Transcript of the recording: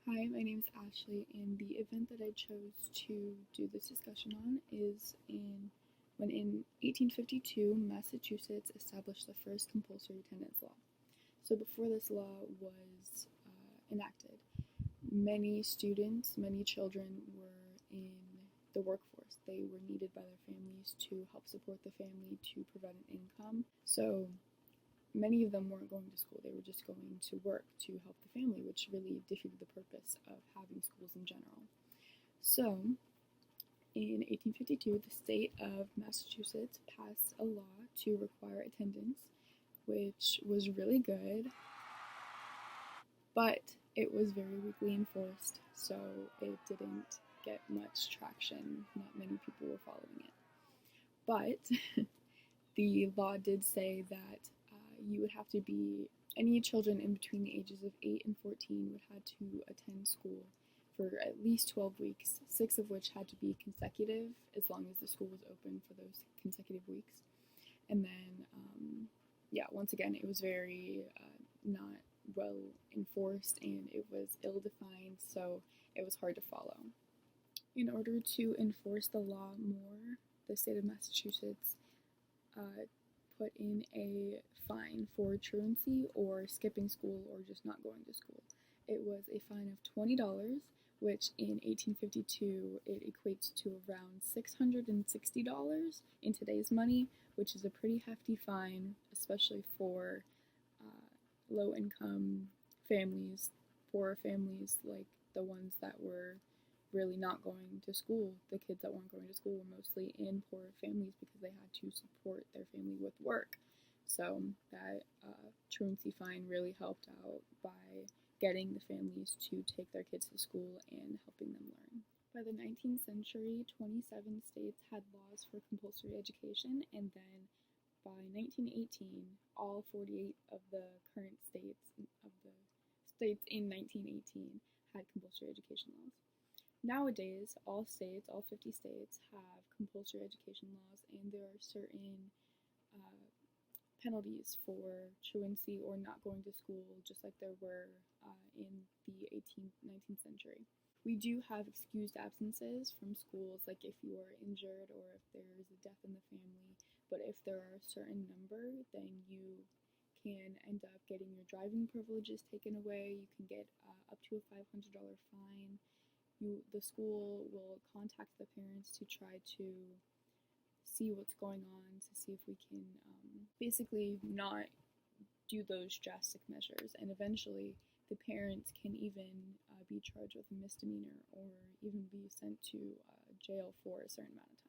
Hi, my name is Ashley, and the event that I chose to do this discussion on is when in 1852 Massachusetts established the first compulsory attendance law. So before this law was enacted, many students, many children were in the workforce. They were needed by their families to help support the family to provide an income. So many of them weren't going to school, they were just going to work to help the family, which really defeated the purpose of having schools in general. So, in 1852, the state of Massachusetts passed a law to require attendance, which was really good, but it was very weakly enforced, so it didn't get much traction. Not many people were following it. But the law did say that you would have to be, any children in between the ages of 8 and 14 would have to attend school for at least 12 weeks, 6 of which had to be consecutive, as long as the school was open for those consecutive weeks. And then, once again, it was very not well enforced, and it was ill-defined, so it was hard to follow. In order to enforce the law more, the state of Massachusetts put in a fine for truancy or skipping school or just not going to school. It was a fine of $20, which in 1852 it equates to around $660 in today's money, which is a pretty hefty fine, especially for low-income families, poorer families like the ones that were really not going to school. The kids that weren't going to school were mostly in poorer families because they had to support their family with work. So that truancy fine really helped out by getting the families to take their kids to school and helping them learn. By the 19th century, 27 states had laws for compulsory education, and then by 1918, all 48 of the current states in 1918 had compulsory education laws. Nowadays, all 50 states, have compulsory education laws, and there are certain penalties for truancy or not going to school, just like there were in the 19th century. We do have excused absences from schools, like if you are injured or if there is a death in the family, but if there are a certain number, then you can end up getting your driving privileges taken away. You can get up to a $500 fine. The school will contact the parents to try to see what's going on, to see if we can basically not do those drastic measures, and eventually the parents can even be charged with a misdemeanor or even be sent to jail for a certain amount of time.